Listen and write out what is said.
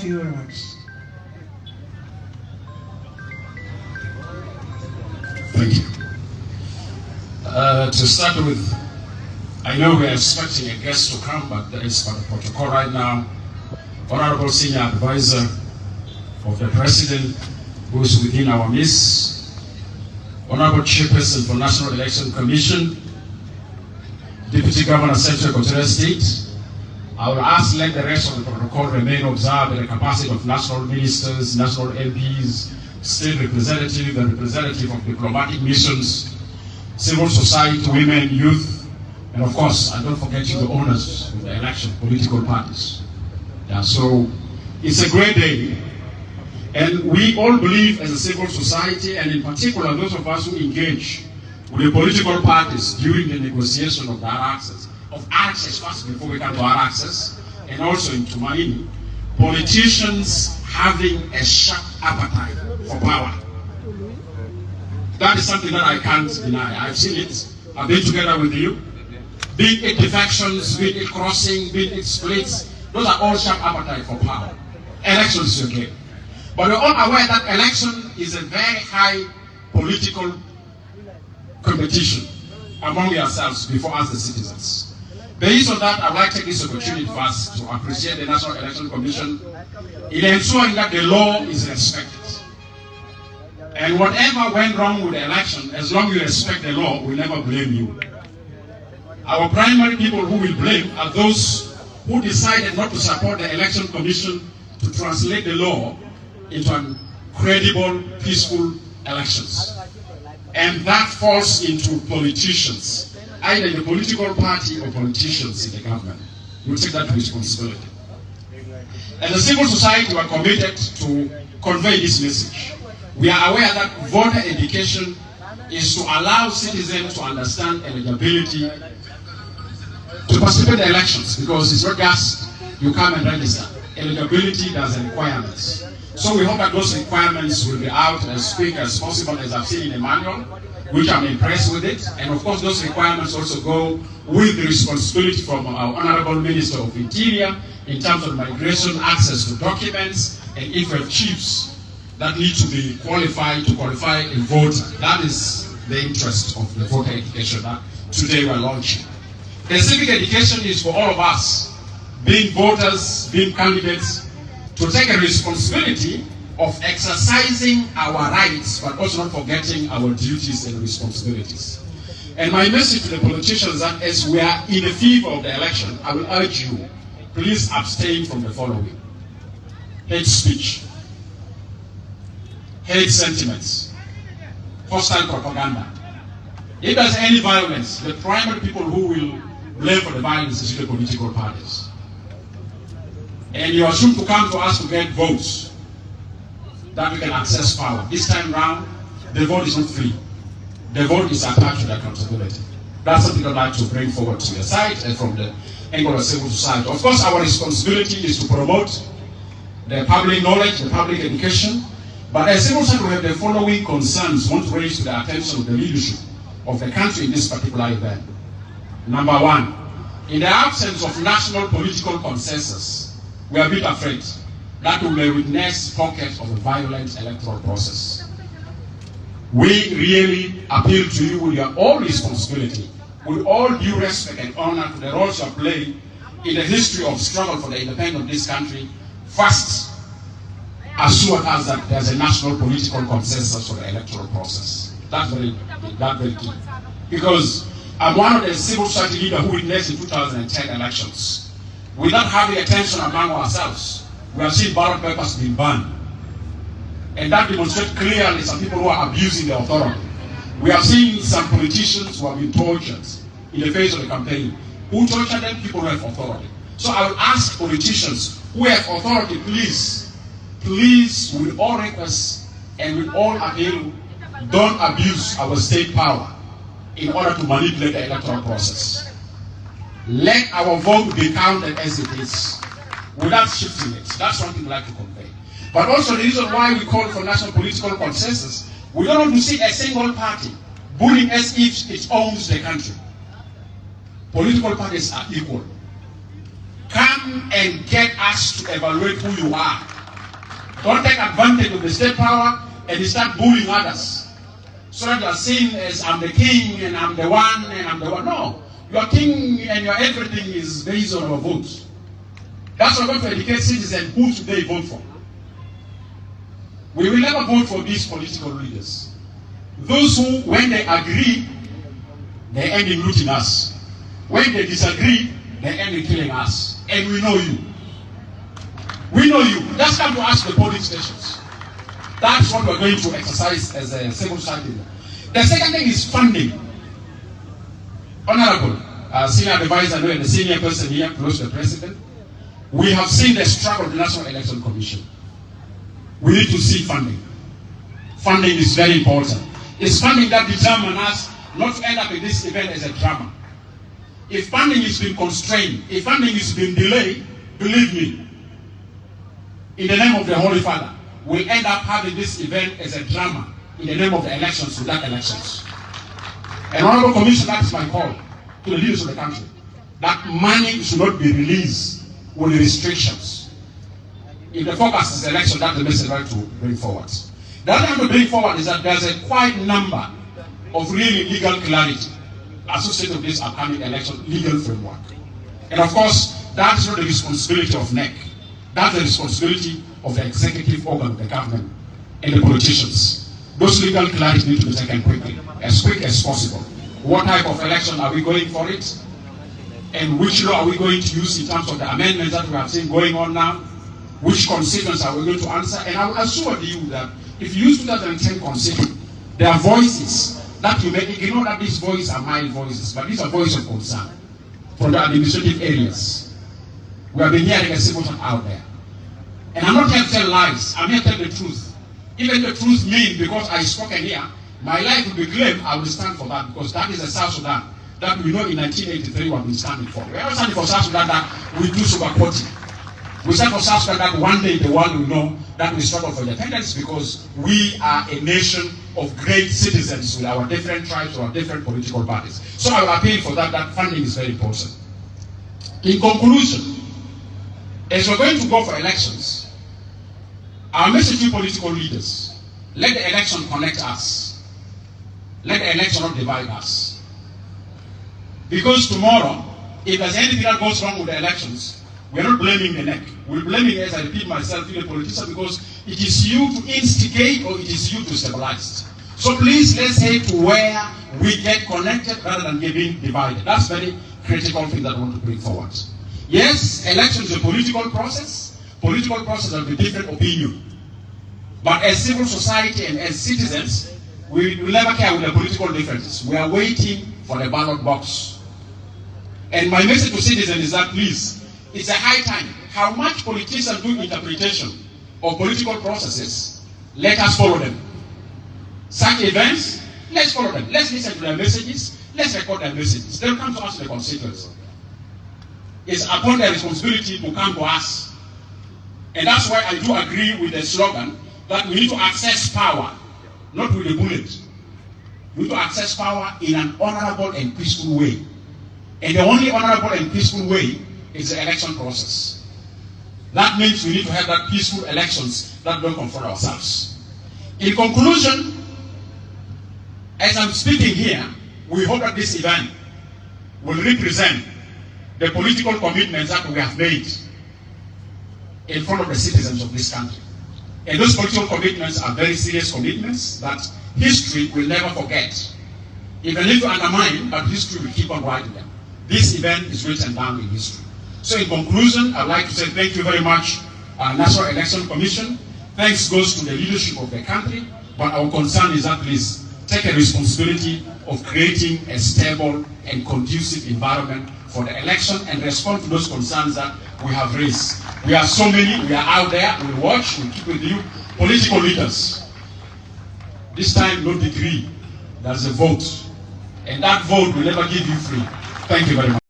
few remarks. Thank you. To start with, I know we are expecting a guest to come, but that is for the protocol right now. Honorable Senior Advisor of the President, who is within our midst, Honorable Chairperson for National Election Commission, Deputy Governor Central Equatorial State. I will ask let the rest of the protocol remain observed in the capacity of national ministers, national MPs, state representative and representative of diplomatic missions, civil society, women, youth, and of course, I don't forget you, the owners of the election, political parties. Yeah, so it's a great day. And we all believe as a civil society, and in particular those of us who engage with the political parties during the negotiation of access first before we come to our access, and also in Tumaini, politicians having a sharp appetite for power. That is something that I can't deny. I've seen it. I've been together with you. Be it defections, be it crossing, be it splits, those are all sharp appetite for power. Elections is okay. But we're all aware that election is a very high political competition among ourselves before us the citizens. Based on that, I'd like to take this opportunity first to appreciate the National Election Commission in ensuring that the law is respected. And whatever went wrong with the election, as long as you respect the law, we'll never blame you. Our primary people who will blame are those who decided not to support the Election Commission to translate the law into credible, peaceful elections. And that falls into politicians, either the political party or politicians in the government. You take that responsibility. As a civil society, we are committed to convey this message. We are aware that voter education is to allow citizens to understand eligibility to participate in elections, because it's not just you come and register. Eligibility does requirements. So we hope that those requirements will be out as quick as possible, as I've seen in the manual, which I'm impressed with it. And of course, those requirements also go with the responsibility from our Honorable Minister of Interior in terms of migration, access to documents, and if we have chiefs that need to be qualified to qualify a voter. That is the interest of the voter education that today we're launching. The civic education is for all of us, being voters, being candidates, to take a responsibility of exercising our rights, but also not forgetting our duties and responsibilities. And my message to the politicians is that as we are in the fever of the election, I will urge you, please abstain from the following: hate speech, hate sentiments, hostile propaganda. If there's any violence, the primary people who will blame for the violence is the political parties. And you assume to come to us to get votes, that we can access power. This time round, the vote is not free. The vote is attached to the accountability. That's something I'd like to bring forward to your side and from the angle of civil society. Of course, our responsibility is to promote the public knowledge, the public education. But as civil society, we have the following concerns we want to raise to the attention of the leadership of the country in this particular event. Number one, in the absence of national political consensus, we are a bit afraid that we may witness pockets of a violent electoral process. We really appeal to you with your own responsibility, with all due respect and honor to the roles you have played in the history of struggle for the independence of this country. First, assure us that there's a national political consensus for the electoral process. That's very key. Because I'm one of the civil society leaders who witnessed the 2010 elections. Without having a tension among ourselves, we have seen ballot papers being banned. And that demonstrates clearly some people who are abusing the authority. We have seen some politicians who have been tortured in the face of the campaign. Who tortured them? People who have authority. So I will ask politicians who have authority, please, with all requests and with all appeal, don't abuse our state power in order to manipulate the electoral process. Let our vote be counted as it is, without shifting it. That's something we'd like to convey. But also the reason why we call for national political consensus, we don't want to see a single party bullying as if it owns the country. Political parties are equal. Come and get us to evaluate who you are. Don't take advantage of the state power and you start bullying others. So that you are seen as I'm the king and I'm the one and I'm the one. No. Your king and your everything is based on your vote. That's why we're going to educate citizens who should they vote for. We will never vote for these political leaders. Those who, when they agree, they end in looting us. When they disagree, they end in killing us. And we know you. We know you. Just come to ask the polling stations. That's what we're going to exercise as a civil society. The second thing is funding. Honorable senior advisor and the senior person here close to the president, we have seen the struggle of the National Election Commission. We need to see funding. Funding is very important. It's funding that determines us not to end up in this event as a drama. If funding is being constrained, if funding is being delayed, believe me, in the name of the Holy Father, we'll end up having this event as a drama in the name of the elections without elections. And Honorable Commission, that is my call to the leaders of the country, that money should not be released with restrictions. If the focus is election, that's the message I like to bring forward. The other thing to bring forward is that there's a quite number of really legal clarity associated with this upcoming election legal framework. And of course, that's not the responsibility of NEC. That's the responsibility of the executive organ of the government and the politicians. Those legal clarity need to be taken quickly, as quick as possible. What type of election are we going for it? And which law are we going to use in terms of the amendments that we have seen going on now? Which constituents are we going to answer? And I will assure you that if you use 2010 constitution, there are voices that you make. You know that these voices are mild voices, but these are voices of concern from the administrative areas. We have been hearing a civil talk out there. And I'm not here to tell lies, I'm here to tell the truth. Even the truth means because I spoken here, my life will be claimed, I will stand for that, because that is the South Sudan that we know in 1983 what we're standing for. We are not standing for South Sudan that we do sugarcoating. We stand for South Sudan that one day the world will know that we struggle for independence because we are a nation of great citizens with our different tribes or our different political parties. So I will appeal for that, that funding is very important. In conclusion, as we're going to go for elections, our message to political leaders, let the election connect us. Let the election not divide us. Because tomorrow, if there's anything that goes wrong with the elections, we're not blaming the NEC. We're blaming, as I repeat myself, the politician, because it is you to instigate or it is you to stabilize. So please, let's say to where we get connected rather than getting divided. That's very critical thing that I want to bring forward. Yes, election is a political process. Political process have a different opinion. But as civil society and as citizens, we will never care with the political differences. We are waiting for the ballot box. And my message to citizens is that, please, it's a high time. How much politicians do interpretation of political processes, let us follow them. Such events, let's follow them. Let's listen to their messages. Let's record their messages. They'll come to us in the constituency. It's upon their responsibility to come to us. And that's why I do agree with the slogan that we need to access power, not with a bullet. We need to access power in an honorable and peaceful way. And the only honorable and peaceful way is the election process. That means we need to have that peaceful elections that don't confront ourselves. In conclusion, as I'm speaking here, we hope that this event will represent the political commitments that we have made in front of the citizens of this country. And those political commitments are very serious commitments that history will never forget. Even if you undermine, but history will keep on writing them. This event is written down in history. So in conclusion, I'd like to say thank you very much, National Election Commission. Thanks goes to the leadership of the country, but our concern is that please take a responsibility of creating a stable and conducive environment for the election and respond to those concerns that we have raised. We are so many, we are out there, we watch, we keep with you. Political leaders, this time no degree, there's a vote. And that vote will never give you free. Thank you very much.